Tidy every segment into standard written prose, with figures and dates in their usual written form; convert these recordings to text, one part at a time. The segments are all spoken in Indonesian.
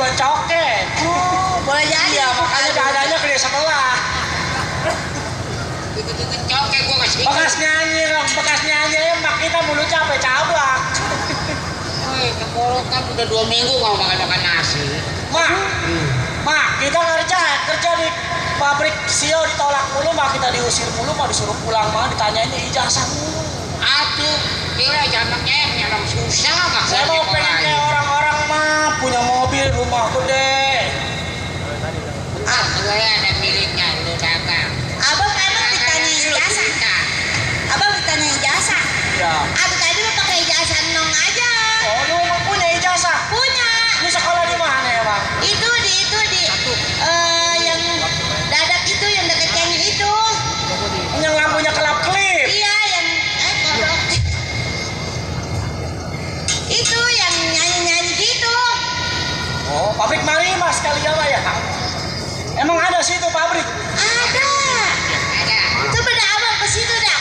buat coket. Oh, boleh jadi. Iya, makanya dadanya gede sebelah. Dikit-dikit coket gua kasih. Bekas nyanyi emak kita mulut capek cablak. Woi, tenggorokan udah 2 minggu nggak makan nasi. Mak, kita kerja di pabrik Sio ditolak mulu, mak kita diusir mulu, mau disuruh pulang, mak ditanyain ijazah mulu. Atuh, kira jamaknya yang susah nggak? Saya mau pengen kayak orang-orang mah punya mobil, rumah gede. Gue ada miliknya lu dagang. Abang emang ditanya ijazah. Abang ditanya ijazah. Ya. Aduh tadi lu pakai ijazah nong aja. Oh, lu emang punya ijazah? Punya. Lu sekolah di mana ya, bang? Itu di yang dadak itu yang dekat cengnya itu. Yang lampunya kelap-kelip. Iya yang kodok. Itu yang nyanyi-nyanyi gitu. Oh, pabrik Marimas kali ya, Pak ya? Emang ada sih itu pabrik? Ada. Ada. Coba dah abang ke situ dah.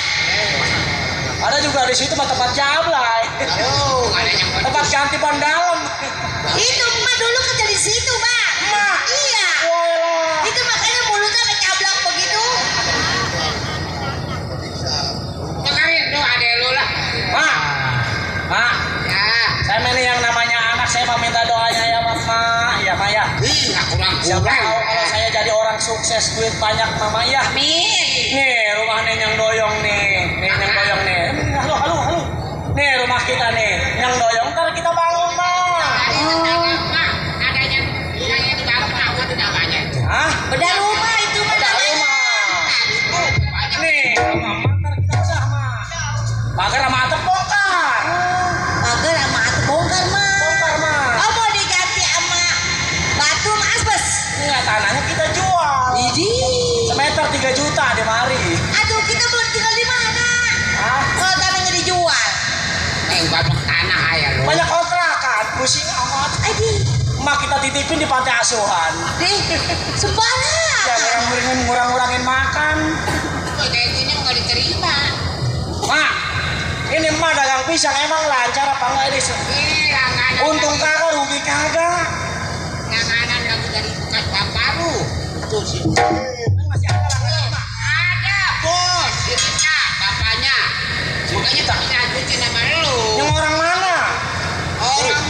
Ada juga di situ mah tempat jablay. Oh, ada yang Tempat ganti ban dalam. Itu emak dulu kerja di situ bang. Emak? Iya. Wah. Itu makanya mulutnya mencablak begitu. dengerin tuh ada lu lah. Mak, Ya. saya ini yang namanya anak saya mau minta doanya ya, Mak. Iya, Mak ya. Ih, nggak Siapa kurang-kurang. tahu kalau saya jadi orang sukses, duit banyak, Mama ya. Amin. Nih rumah Nenyang Doyong nih, Nenyang Doyong nih. Halo. Nih rumah kita nih, Nenyang Doyong. Ntar kita bangun, Mak. Ada yang di dalam apa tuh namanya itu? Hah? Beda rumah itu mah Ada namanya. rumah. Nih, Mama ntar kita udah, Mak. Pagar sama atap bongkar. Pagar sama atap bongkar mah. Bongkar, Mak. Oh mau diganti sama batu sama asbes. Enggak, tanahnya kita jual. Idi. Semeter 3 juta di mari. Aduh kita belum tinggal di mana? Hah? Kalau tanahnya dijual. Babak tanah ya lu. Banyak kontrakan, pusing amat. Adi. Mak kita titipin di pantai asuhan. Deh. Sembarang. Ya ngurang-ngurangin makan. Kayak gini nggak diterima. Mak, ini emak dagang pisang emang lancar apa enggak ini? Langganan. Untung kagak, rugi kagak. Langganan lagu dari bekas bapak lu. Betul sih. Masih ada langganan, Mak. Ada bos, cerita bapaknya. Makanya tak lanjutin sama lu. Yang orang mana? Orang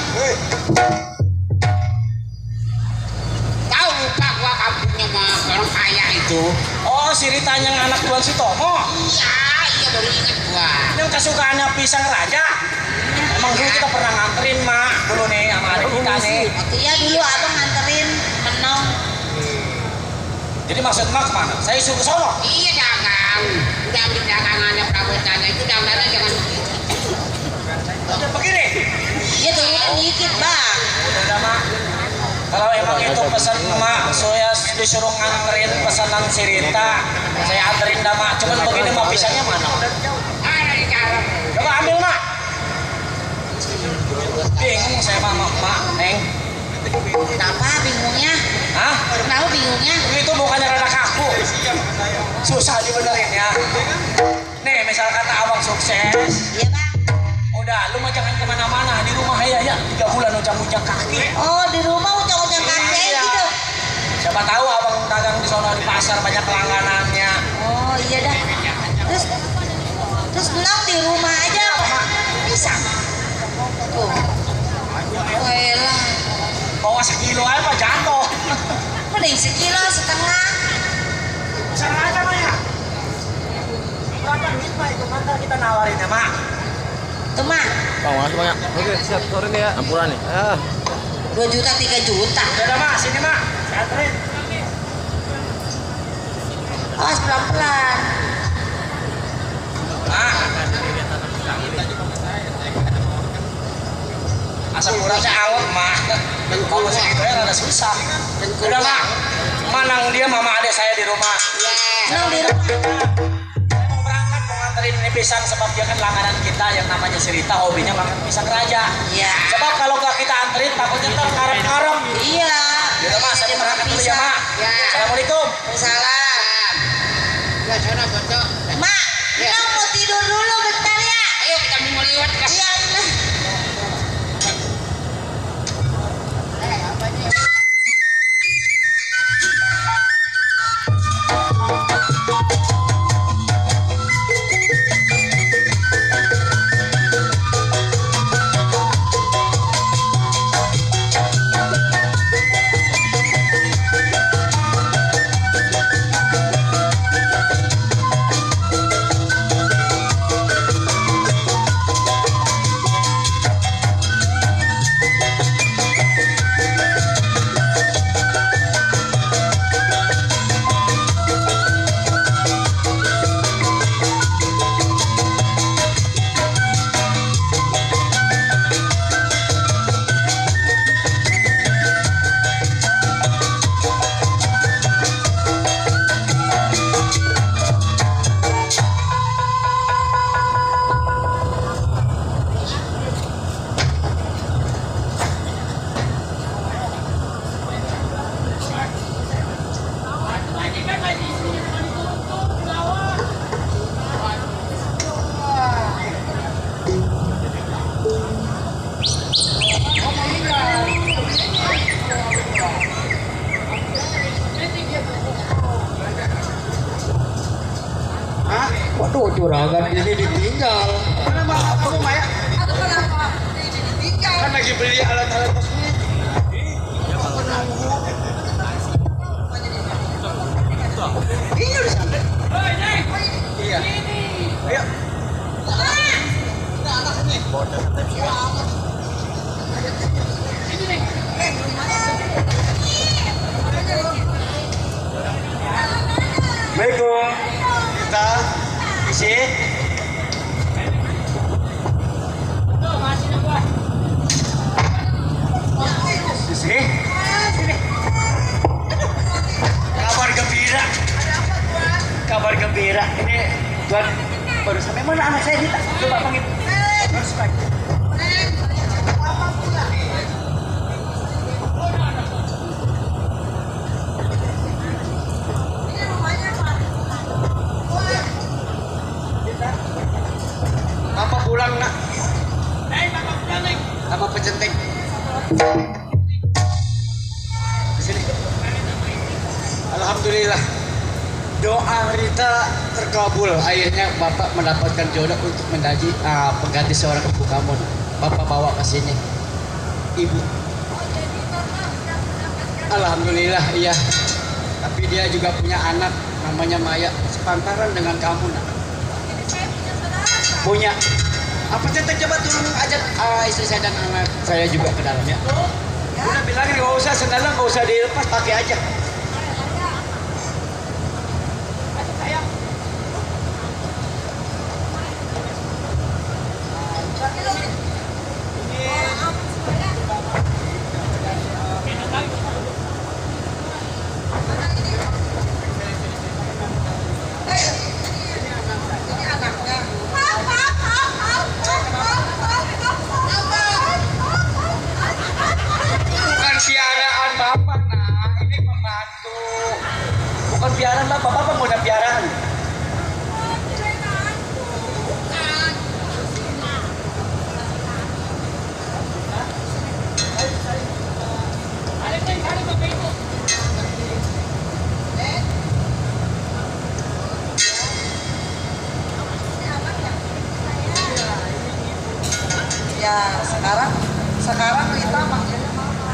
tahu lupa gua kampungnya mah orang kaya itu. Oh, si Rita yang anak Tuan Sitomo. Iya baru ingat gua. Yang kesukaannya pisang raja. Emang dulu kita pernah nganterin, Mak. Dulu nih sama adik kita nih. Iya dulu abang nganterin menong. Jadi maksud Mak kemana? Saya suruh ke sono. Iya dagang. Udah ambil dagangannya perabotannya itu dagangannya jangan begitu. Udah begini. Iya turunin dikit bang. Udah, Mak. Kalau emang itu pesan Mak, saya disuruh nganterin pesanan si Rita. Saya anterin dah, Mak. Cuman begini mau pisangnya mana? Ada di dalam. Coba ambil, Mak. Bingung saya sama Mak, Neng. Kenapa bingungnya? Hah? Kenapa bingungnya? Itu bukannya rada kaku. Susah dibenerin ya. Nih, misal kata abang sukses. Iya bang. Udah, lu mah jangan kemana-mana. Di rumah ya 3 bulan ujang-ujang kaki. Oh di rumah ucap-ucap kaki Iya. gitu. Siapa tahu abang dagang di sono di pasar banyak langganannya. Oh iya dah. Terus menang di rumah aja Pak. Pisang. Tuh. Elah. Bawa sekilo aja jatuh. Mending sekilo setengah. Besar aja, Mak ya. Berapa duit, Mak? Itu mantar kita nawarin ya, Mak. Tuh mah. Bang, makasih banyak. Oke, siap. Sorry nih ya. Ampuran nih. 2 juta 3 juta. Udah, Mak. Sini, Mak. Saya anterin. Awas pelan-pelan. Mak. Asam uratnya awet, Mak. Kalau segitu ya rada susah. Udah, Mak. Manang dia mama adik saya di rumah. Menang di rumah. Saya mau berangkat mau nganterin ini pisang sebab dia kan langganan kita yang namanya si Rita hobinya makan pisang raja. Iya. Sebab kalau nggak kita anterin takutnya ntar karep-karep. Iya. Yaudah, Mak, saya mau berangkat dulu ya, Mak. Ya. Assalamualaikum. Salam. Ya sana betul. Mak, Ya. Nang mau tidur dulu bentar ya. Ayo kita mau lewat Iya, iya. apa nih? Juragan ini ditinggal. Kenapa kamu Maya? Aku kenapa ini ditinggal? Kan lagi beli alat-alat kosmetik. Ini udah sampai. Iya. Ayo. Assalamualaikum. Kita Isi. Isi. Kabar gembira. Kabar gembira. Ini Tuan baru sampai mana anak saya Dita? Coba panggil. Harus panggil. Papa pulang nak. Apa pecenting? Sini. Alhamdulillah. Doa Rita terkabul. Akhirnya Bapak mendapatkan jodoh untuk menjadi pengganti seorang ibu kamu. Bapak bawa ke sini. Ibu. Alhamdulillah iya. Tapi dia juga punya anak namanya Maya, sepantaran dengan kamu nak. Punya. Apa centeng coba turun ajak istri saya dan anak saya juga ke dalam ya. Udah bilangin nggak usah sendalnya nggak usah dilepas, pakai aja. Bukan piaraan bapak nah, ini pembantu. Bukan piaraan Bapak, Bapak mau ada piaraan. Ya sekarang Rita manggilnya mama.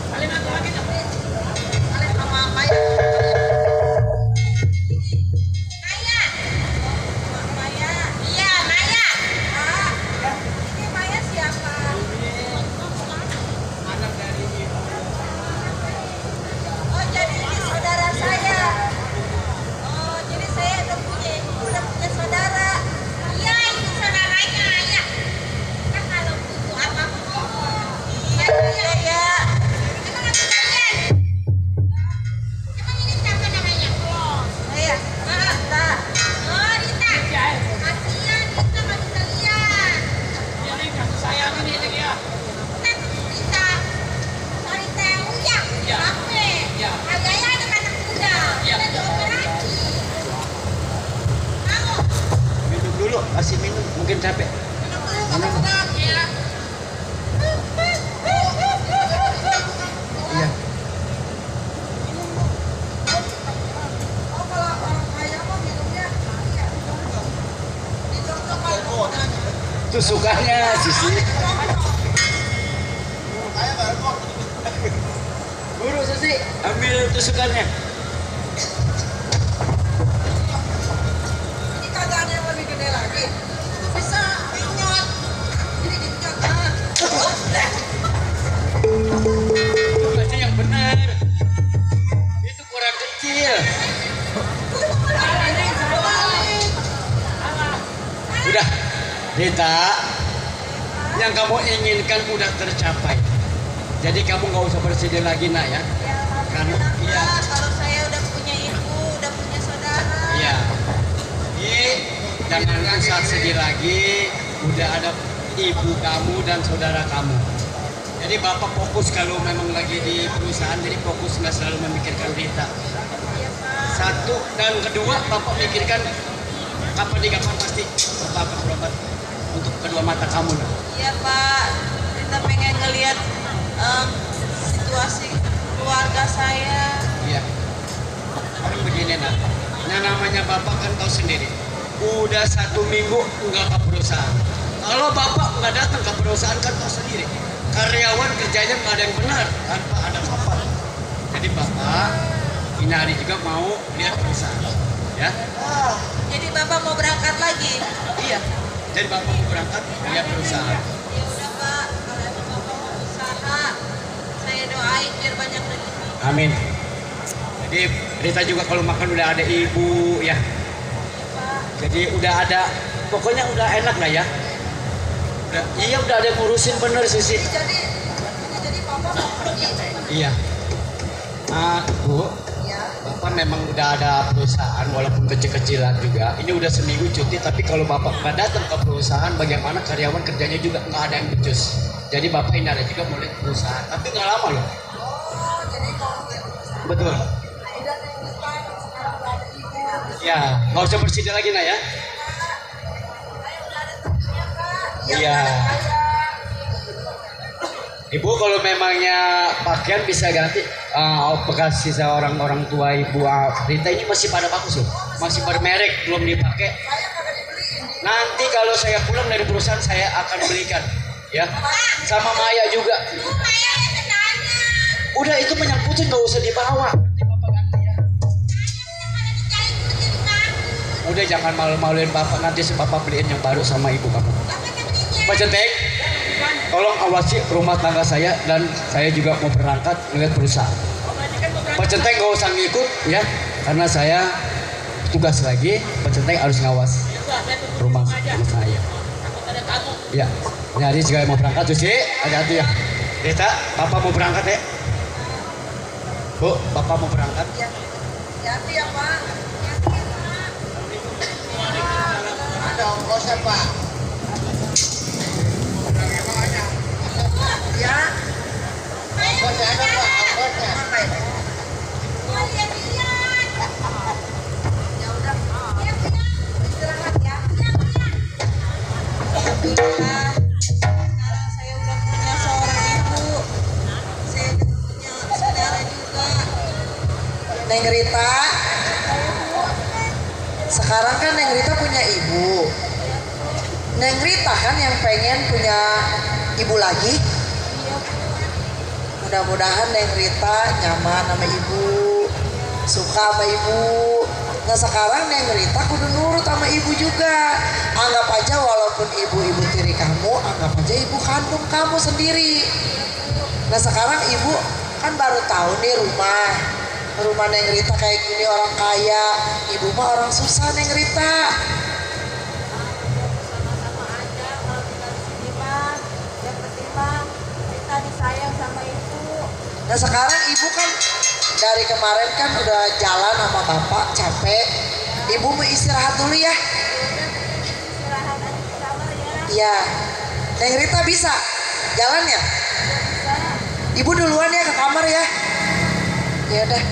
Kalian sama Maya. Maya. Iya Maya. Ini Maya siapa? Anak dari ibu. Oh jadi ini saudara saya. Oh jadi saya udah punya saudara. Iya ini saudaranya Ayah. Kan kalau butuh apa-apa. Iya iya. Emang ada kalian? Emang ini siapa namanya? Saya. Rita. Oh Rita. Kasihan Rita nggak bisa lihat. Sayang ini lagi ya. Kenapa Rita? Oh Rita yang ujang. Apa? Ya. Agaknya ada anak muda. Ya. Udah dioperasi. Mau? Minum dulu, kasih minum. Mungkin capek. Ya. Iya. Oh kalau orang kaya mah minumnya dicocok. Tusukannya Sisi. Buru Sisi, ambil tusukannya. Ini kagak ada yang lebih gede lagi. Bisa dinyot. Ini dinyot. Baca yang benar. Itu kurang kecil. Udah, Rita. Yang kamu inginkan udah tercapai. Jadi kamu nggak usah bersedih lagi nak ya. Karena iya, Kalau saya udah punya ibu, udah punya saudara. iya. Jadi jangan usah sedih lagi. Udah ada ibu kamu dan saudara kamu. Jadi bapak fokus kalau memang lagi di perusahaan, jadi fokus nggak selalu memikirkan Rita. Satu dan kedua, bapak mikirkan kapan pasti bapak berobat untuk kedua mata kamu. Nah. Iya Pak, kita pengen ngelihat situasi keluarga saya. Iya. Kan begini nak, Nah namanya bapak kan tahu sendiri. Udah 1 minggu nggak ke perusahaan. Kalau bapak nggak datang ke perusahaan kan tahu sendiri. Karyawan kerjanya nggak ada yang benar tanpa ada bapak. Jadi bapak ini hari juga mau lihat perusahaan. Ya? Oh, jadi Bapak mau berangkat lagi? Iya. Jadi bapak mau berangkat lihat perusahaan. Ya udah Pak, kalau emang Bapak mau usaha, saya doain biar banyak rezeki. Amin. Jadi Rita juga kalau makan udah ada ibu ya. Jadi udah ada, pokoknya udah enak lah ya. Udah ada yang ngurusin bener Susi. Jadi Bapak mau pergi? Iya. Bu, Ya. bapak memang udah ada perusahaan walaupun kecil-kecilan juga. Ini udah seminggu cuti, tapi kalau bapak nggak datang ke perusahaan, bagaimana karyawan kerjanya juga nggak ada yang becus. Jadi bapak ini ada juga mulai perusahaan, tapi nggak lama loh. Oh, jadi kalau dia usaha. Betul. Udah sekarang udah ada ibu. Ya, nggak usah bersedih lagi nah ya. Iya. Ibu kalau memangnya pakaian bisa ganti bekas sisa orang tua ibu Rita ini masih pada bagus loh, masih bermerek belum dipakai. Nanti kalau saya pulang dari perusahaan saya akan belikan, ya. Sama Maya juga. Udah itu menyangkutin nggak usah dibawa. Nanti bapak ganti ya. Udah jangan malu-maluin bapak, nanti bapak beliin yang baru sama ibu kamu. Pak Centeng, tolong awasi rumah tangga saya dan saya juga mau berangkat melihat perusahaan. Pak Centeng gak usah ngikut ya, karena saya tugas lagi. Pak Centeng harus ngawas rumah saya. Ya, ini hari juga mau berangkat tuh sih, hati-hati ya. Rita, Bapak mau berangkat ya? Bu, Bapak mau berangkat? Hati ya Pak. Ada ongkosnya Pak. Ya. Ongkosnya ada Pak, ongkosnya. Ya udah. Istirahat ya. Alhamdulillah. Sekarang saya udah punya seorang ibu. Saya udah punya saudara juga. Neng Rita. Sekarang kan Neng Rita punya ibu. Neng Rita kan yang pengen punya ibu lagi. Mudah-mudahan Neng Rita nyaman sama ibu, suka sama ibu. Nah sekarang Neng Rita kudu nurut sama ibu juga. Anggap aja walaupun ibu tiri kamu, anggap aja ibu kandung kamu sendiri. Nah sekarang ibu kan baru tahu nih rumah Neng Rita kayak gini, orang kaya. Ibu mah orang susah Neng Rita. Sama-sama aja kalau tinggal di sini mah. Yang penting mah kita disayang sama ibu. Nah sekarang ibu kan dari kemarin kan udah jalan sama bapak, capek. Ibu mau istirahat dulu ya. Istirahat aja di kamar ya. Iya. Neng Rita bisa jalan ya? Bisa. Ibu duluan ya ke kamar ya. Ya udah.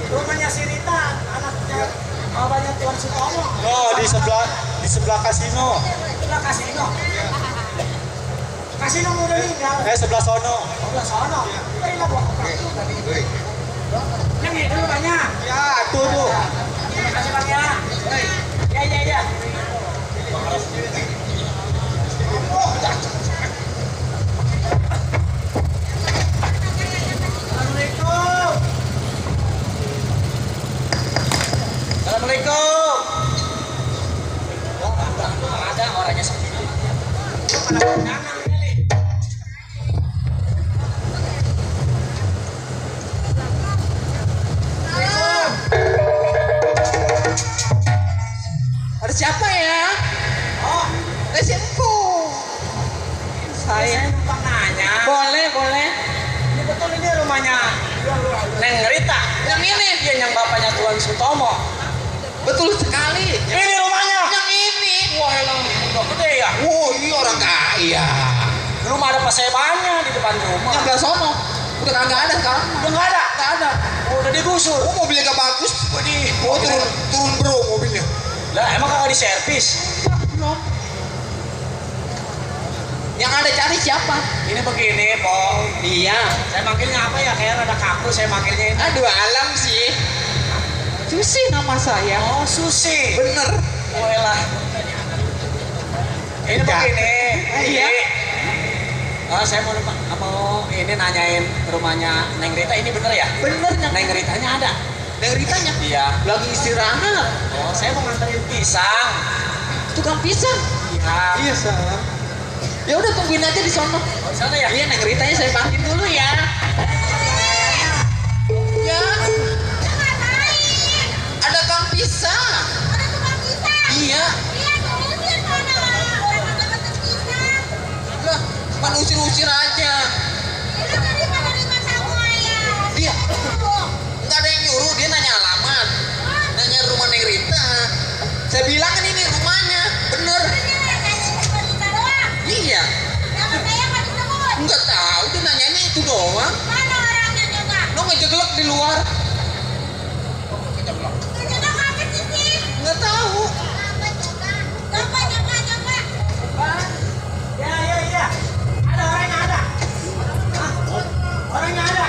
Rumahnya si Rita, anaknya abahnya Tuan Sutomo. Oh, di sebelah kasino. Sebelah kasino. Kasino mau udah meninggal. Sebelah sono. Sebelah sono. Dari lah buat yang ini dulu banyak. Ya, tuh. Terima kasih Bang ya. Ya. Jangan kali. Ada siapa ya? Oh, Simpu. saya numpang nanya. Boleh, boleh. Ini betul ini rumahnya Neng Rita. Yang ini. Iya, yang bapaknya Tuan Sutomo. Betul sekali. Ini rumahnya. Yang ini. Wah, emang udah gede ya. Oh, ini orang kaya. Rumah ada pasebannya di depan rumah. Yang belah sono. Udah kagak ada sekarang. Udah nggak ada. Nggak ada. Oh, udah digusur. Oh, mobilnya gak bagus. Waduh. Oh, turun bro mobilnya. Lah, emang kagak diservis? Belum. Yang ada cari siapa? Ini begini, Po. Iya. Saya manggilnya apa ya? Kayak rada kaku saya manggilnya ini. Aduh, alam sih. Susi nama saya. Oh, Susi. Bener. Oh, elah. Ini begini. Iya. Saya mau ini nanyain rumahnya Neng Rita. Ini bener ya? Bener. Neng Ritanya ada? Neng Ritanya? Iya. Lagi istirahat. Oh, saya mau nganterin pisang. Tukang pisang. Iya. Iya, salah. Ya udah tungguin aja di sono. Oh, di sana ya? Iya, Neng Ritanya saya panggil dulu ya. Ya. Ada kang pisang. Ada tukang pisang. Iya. Iya, usir sana. Orang dapat pisang. Lah, cuma usir-usir aja. Itu tadi pada lima sama ya. Dia nggak ada yang nyuruh, dia nanya alamat, nanya rumah Neng Rita. Saya bilang kan ini rumahnya, bener. Iya. Nama saya nggak disebut. Nggak tahu, dia nanyanya itu doang. Mana orangnya coba? Lo ngejeglek di luar. Coba apa sih? Nggak tahu. Coba. Ya. Ada orangnya ada. Hah? Orangnya ada.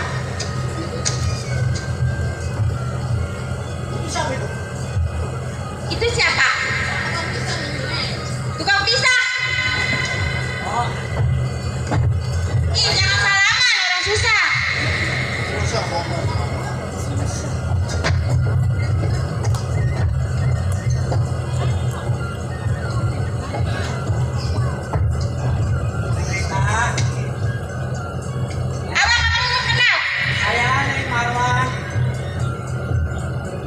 Itu siapa itu? Itu siapa? Tukang pisang. Oh, Ih, jangan salaman, orang susah. Rita. Abang belum kenal. Saya Neng Marwan.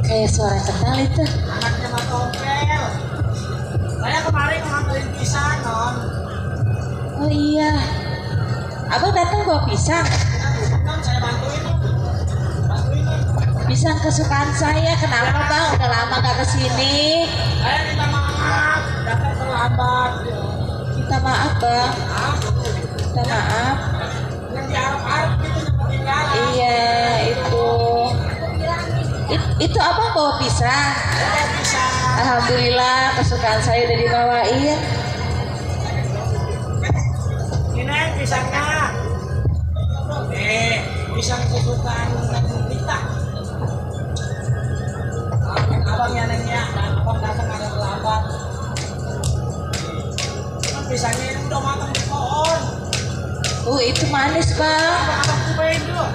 Kayak suara kenal itu. Anaknya Mas Tompel. Saya kemarin nganterin pisang, Non. Oh iya. Abang datang bawa pisang. Non, saya bantuin. Pisang kesukaan saya. Kenapa bang? Udah lama gak kesini. Saya minta maaf, datang terlambat. Minta maaf bang. Hah? Minta maaf. Yang diharap-harap gitu yang ketinggalan. Iya itu. Itu abang bawa pisang. Saya pisang. Alhamdulillah kesukaan saya udah dibawain. Ini pisangnya. Nih, pisang kesukaan kita. Abangnya Nengnya, abang datang ada terlambat. Kan pisangnya ini udah matang di pohon. Itu manis bang. Abang cobain dulu.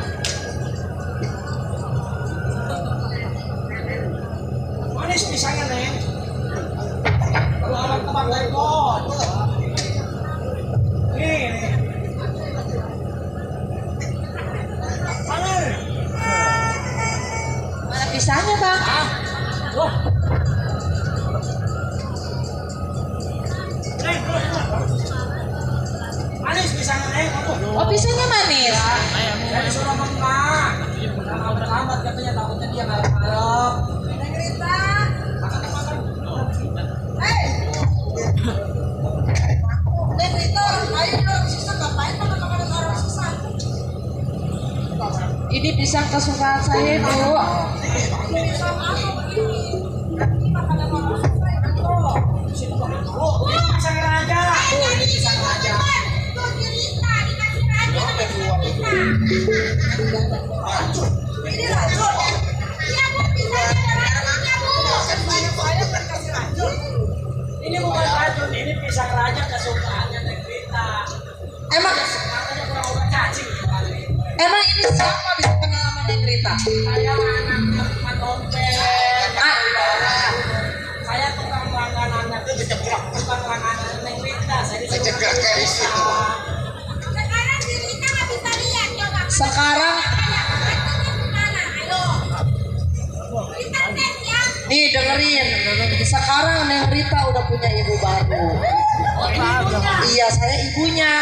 Manis pisangnya, Neng. Kalau abang tebak dari pohon. Nih. Mana? Mana pisangnya bang? Ah, wah. Neng, manis pisangnya, Neng. Oh pisangnya manis. Saya disuruh sama emak. Karena udah lambat katanya, takutnya dia ngarep-ngarep. Neng Rita. Makan. Neng Rita orang kaya orang susah ngapain makan makanan orang susah. Ini pisang kesukaan saya bu. Oh, ini pisang raja. Oh, ini pisang raja. Ini racun. Iya bu, pisangnya ada racunnya bu. Ini bukan racun, ini pisang raja kesukaannya Neng Rita. Makanya kurang obat cacing kali. Emang ini siapa bisa kenal sama Neng Rita? Saya anaknya Mas Tompel. Saya tukang langganannya. Tukang langganan Neng Rita. Saya disuruh kayak di situ. Sekarang diri kita nggak bisa lihat, coba. Sekarang Mana? Ayo. Kita tes ya. nih dengerin. Sekarang Neng Rita udah punya ibu baru. Iya, saya ibunya.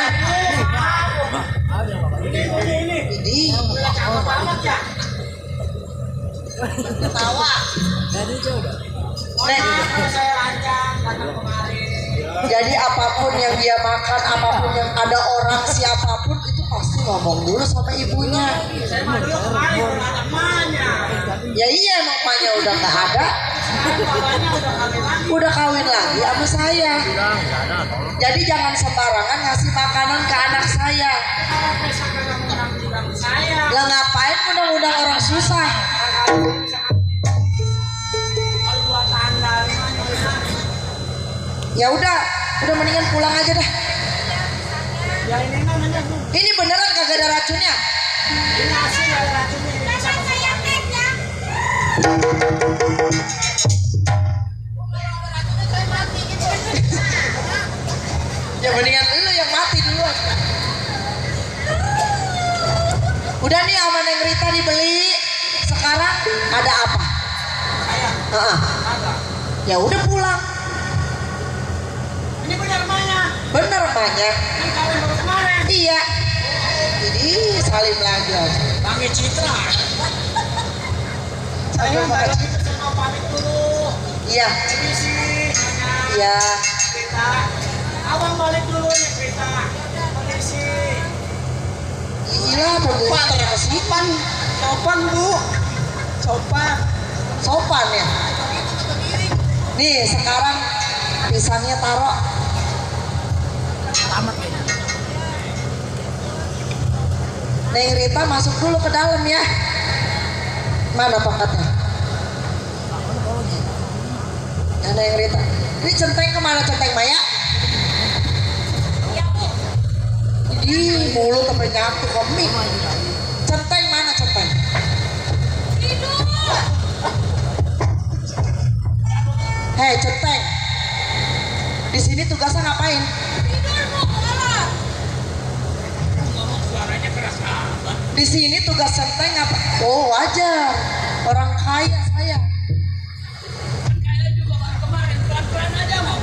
Ini ketawa. Neng, jadi apapun yang dia makan, apapun yang ada orang siapapun itu pasti ngomong dulu sama ibunya. Ya iya, emang emaknya udah nggak ada, udah kawin lagi sama saya. Jadi jangan sembarangan ngasih makanan ke anak saya. Lah ngapain undang-undang orang susah? Ya udah mendingan pulang aja dah. Ini beneran kagak ada racunnya? Sekarang saya tes ya. Ya mendingan lu yang mati duluan. Udah nih sama Neng Rita dibeli. Sekarang ada apa? Heeh. Ya udah pulang. Ini benar mana? Bener emaknya. Kan kawin baru kemarin. Iya. Jadi salim lagi aja. Pakai Citra. Saya makan Saya mau pamit dulu. Iya. Permisi. Iya. Kita. Abang balik dulu nih kita. Permisi. Iya, berputar ke sipan. Sopan bu. Sopan. Sopan ya. Nih sekarang pisangnya taruh. Neng Rita masuk dulu ke dalam ya. Mana pangkatnya? Ya, Neng Rita. Ini centeng kemana centeng Maya? Ih, mulut sampai nyatu ke mie. Centeng mana centeng? Hei centeng. Di sini tugasnya ngapain? Di sini tugas centeng apa? Oh wajar, orang kaya saya.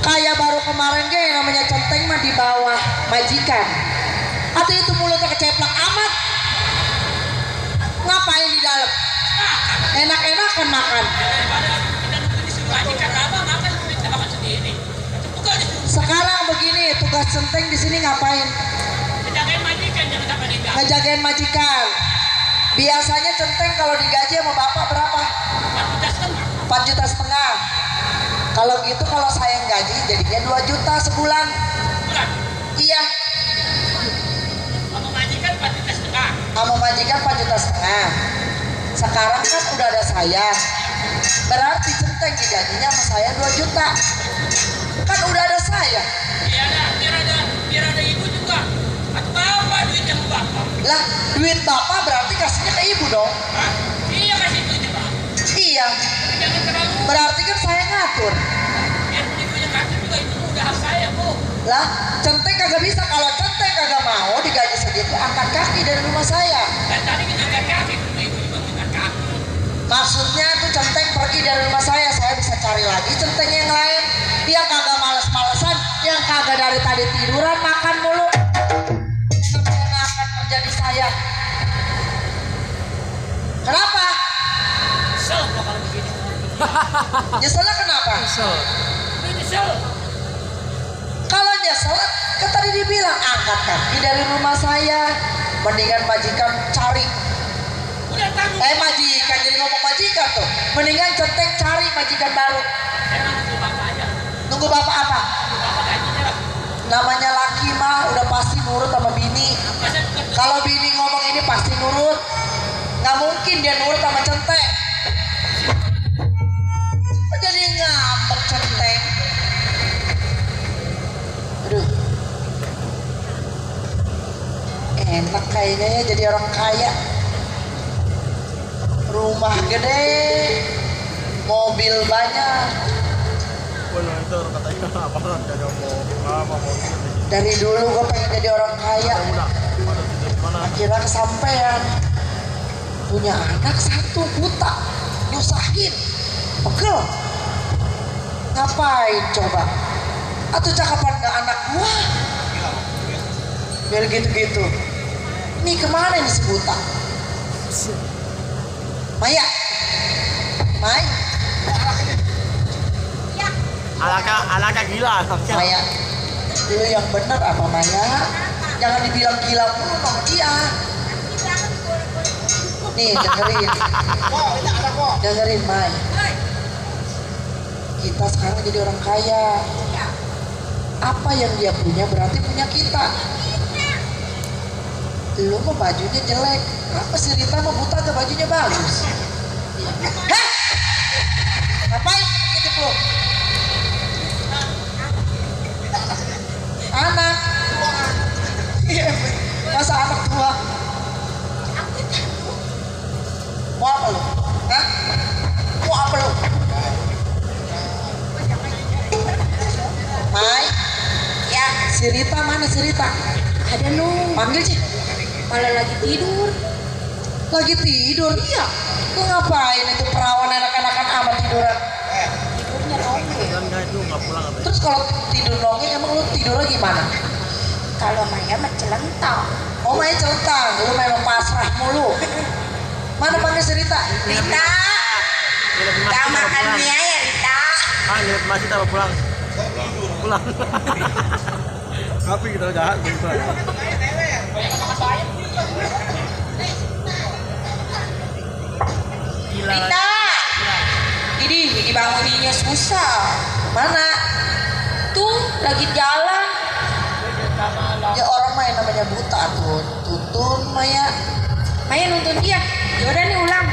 Kaya baru kemarin ge, namanya centeng mah di bawah majikan. Atau itu mulutnya keceplak amat. Ngapain di dalam? Enak-enakan makan. Sekarang begini, tugas centeng di sini ngapain? Ngejagain majikan. Biasanya centeng kalau digaji sama bapak berapa? 4,5 juta. Kalau gitu kalau saya yang gaji jadinya 2 juta sebulan. Iya. Sama majikan 4,5 juta. Sekarang kan udah ada saya. Berarti centeng digajinya sama saya 2 juta. Kan udah ada saya. Biar ada ibu juga. Atau bapak duit yang bapak. Lah, duit bapak berarti kasihnya ke ibu dong. Hah? Iya kasih duitnya pak. Iya. Jangan terlalu. Berarti kan saya ngatur. Biar ibunya kasih juga itu udah hak saya bu. Lah, centeng kagak bisa. Kalau centeng kagak mau digaji segitu, angkat kaki dari rumah saya. Dan tadi kita angkat kaki, ibu juga angkat kaki. Maksudnya tuh centeng pergi dari rumah saya bisa cari lagi centeng yang lain. Dia kagak males-malesan, yang kagak dari tadi tiduran makan mulu. Namanya akan terjadi saya. Kenapa? Nyesel kok kalau begini. Nyeselnya kenapa? Nyesel. Kalau nyesel, kan tadi dibilang angkat kaki dari rumah saya. Mendingan majikan cari. Udah tanggung. Majikan, jadi ngomong majikan tuh. Mendingan centeng cari majikan baru. Emang itu bapak aja. Nunggu bapak apa? Bapak gajinya lah. Namanya laki mah udah pasti nurut sama bini. Kalau bini ngomong ini pasti nurut. Nggak mungkin dia nurut sama centeng. Jadi ngambek centeng. Aduh. Enak kayaknya ya jadi orang kaya. Rumah gede, mobil banyak. Bener itu katanya apa? Jaga mau mobil. Dari dulu gue pengen jadi orang kaya, akhirnya kesampean. Punya anak satu buta, nyusahin, pegel. Ngapain coba? Atau cakapan gak anak gua? Biar gitu-gitu. Ini kemana ini si buta? Maya, Mai, Anaknya gila. Maya, lu yang bener apa Maya? Jangan dibilang gila mulu dong dia. Nih dengerin, dengerin Mai. Kita sekarang jadi orang kaya. Apa yang dia punya berarti punya kita. Lu mah bajunya jelek, apa si Rita mah buta gak bajunya bagus? Hah? Ngapain gitu lu? Anak. Iya, masa anak tua? Mau apa lu? Hah? Mau apa lu? Mai, Ya, si Rita mana si Rita? ada Nung. Panggil sih. Malah lagi tidur. Lagi tidur? Iya. Lu ngapain itu perawan enak-enakan amat tiduran? Tidurnya nongeng. Terus kalau tidur nongeng emang lu tidurnya gimana? Kalau Maya mah celentang. Oh main celentang, lu memang pasrah mulu. Mana panggil si Rita? Rita, gak makan mie ya Rita. Nginep masih kita pulang. Pulang. Tapi kita jahat gitu. Rita, ini dibanguninnya susah. Mana? Tuh lagi jalan. Ya orang main namanya buta tuh. Tutun Maya. Maya nuntun dia. Yaudah nih ulang.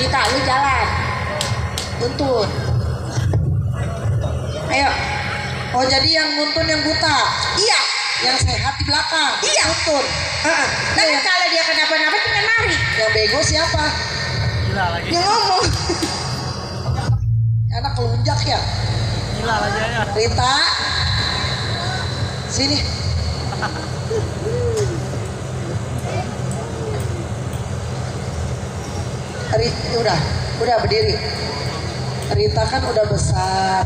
Rita lu jalan. Tuntun. Ayo. Oh jadi yang nuntun yang buta? Iya. Yang sehat di belakang? Iya. Tutun. Dan kalau dia kenapa-napa tinggal lari. Yang bego siapa? Gila lagi. Yang ngomong. Anak kelunjak ya? Gila lagi ya. Rita. Sini. Udah berdiri. Rita kan udah besar.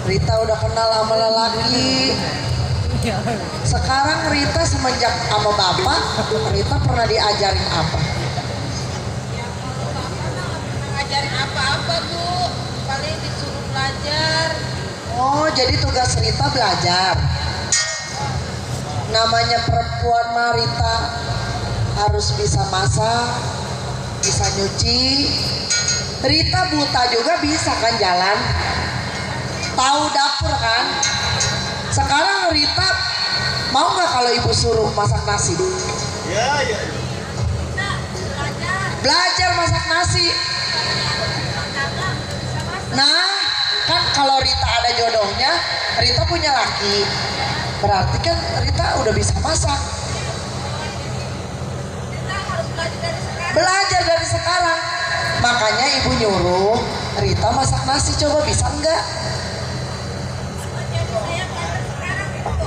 Rita udah kenal sama lelaki. Sekarang Rita semenjak sama bapak, Rita pernah diajarin apa? Ngajarin apa-apa Bu. Paling disuruh belajar. Oh, jadi tugas Rita belajar. Namanya perempuan mah Rita harus bisa masak, bisa nyuci. Rita buta juga bisa kan jalan. Tahu dapur kan? Sekarang Rita mau nggak kalau ibu suruh masak nasi? Ya. Belajar masak nasi. Nah, kan kalau Rita ada jodohnya, Rita punya laki. Berarti kan Rita udah bisa masak. Belajar dari sekarang. Makanya ibu nyuruh Rita masak nasi, coba bisa enggak?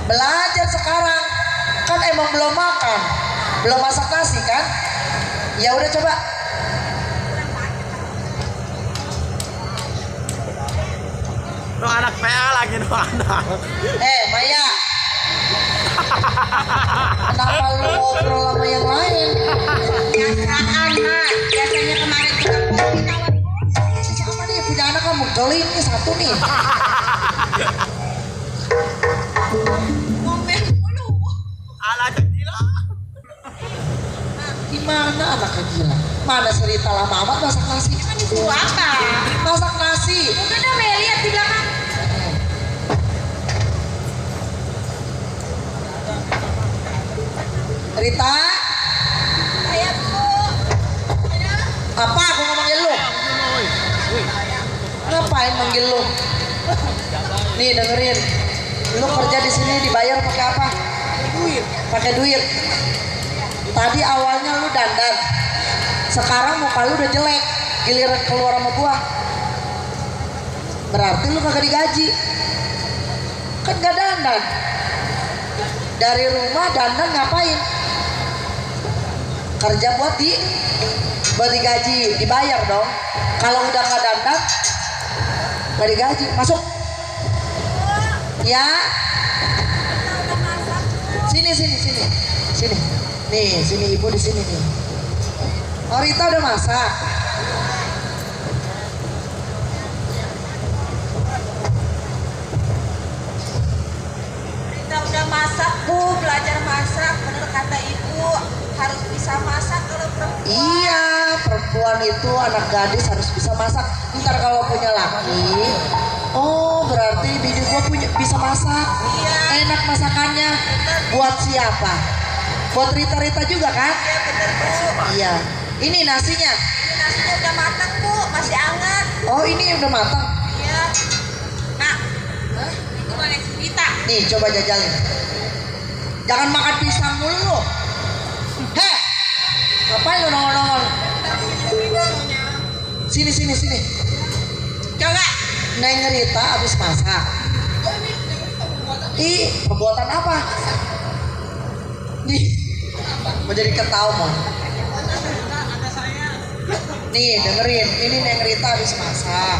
Belajar sekarang. Kan emang belum makan, belum masak nasi kan? Ya udah coba. No anak PA lagi no anak. Maya. Kenapa lu ngobrol sama yang lain? Biasaan Mas. Biasanya kemarin juga kopi tawar. Sama nih punya anak kamu geling nih satu nih. Ngomel mulu. Anaknya gila. Gimana anaknya gila? Mana cerita lama amat masak nasi? Kan disuruh apa? Masak nasi. Udah dah Mel, lihat di belakang. Rita, Saya Bu. Ada. apa aku mau manggil lu? Ngapain manggil lu? Nih dengerin, lu kerja di sini dibayar pakai apa? Duit. Pakai duit. Tadi awalnya lu dandan, sekarang muka lu udah jelek, giliran keluar sama gua. Berarti lu kagak digaji. Kan gak dandan. dandan. Dari rumah dandan ngapain? Kerja buat digaji, dibayar dong. Kalau udah nggak dandan, nggak digaji. Masuk. Ya. Sini. Nih, sini ibu di sini nih. Oh, Rita udah masak. Kita udah masak Bu, belajar masak. Bener kata ibu, harus bisa masak kalau perempuan. Iya, perempuan itu anak gadis harus bisa masak. Ntar kalau punya laki, oh berarti bini gua bisa masak. Iya. Enak masakannya. Buat siapa? Buat Rita juga kan? Iya bener Bu. Iya. Ini nasinya. Nasinya udah matang Bu, masih hangat. Oh ini udah matang. Iya. Nah, itu boleh cerita. Nih coba jajalin. Jangan makan pisang mulu lo. Heh. Ngapain lu nongol-nongol? Sini. Coba. Neng Rita habis masak. Ih, pembuatan apa? Nih, mau jadi ketawa. Nih, dengerin. Ini Neng Rita habis masak.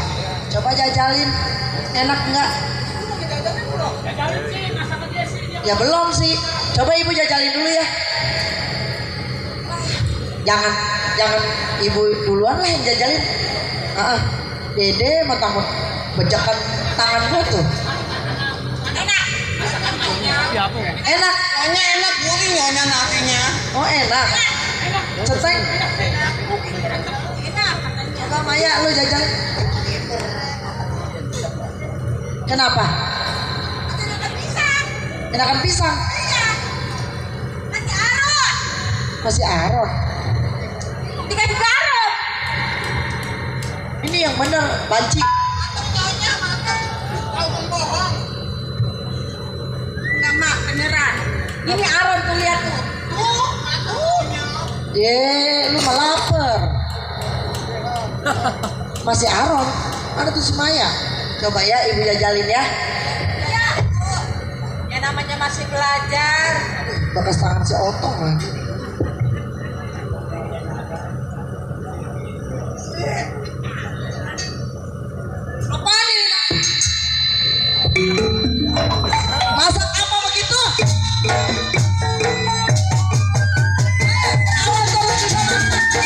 Coba jajalin. Enak nggak? Ya belum sih. Coba ibu jajalin dulu ya. Jangan ibu duluan lah yang jajalin. Dede mentang bejakan tangan gua tuh. Enak. Hanya enak gurih nyonya nasinya. Oh enak. Centeng. Coba Maya lu jajal. Kenapa? Enakan pisang. Masih aron. Dikasih garam. Ini yang bener banci. Enggak mak, beneran. Ini aron tuh lihat tuh. Lu mah lapar. Masih aron. Mana tuh si Maya? Coba ya ibu jajalin ya. Iya, Bu. Ya namanya masih belajar. Bekas tangan si Otong lagi. Apaan ini? Masak apa begitu? Awas terus bisa masak.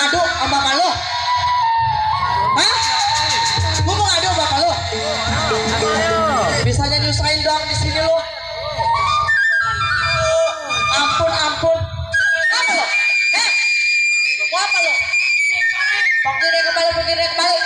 ngadu sama bapak lo? Hah? Gue mau ngadu sama bapak lo? Bisanya nyusahin doang di sini lo. Ampun, ampun. Apa lo? Hah? Lo mau apa lo? Begini kembali, begini kembali.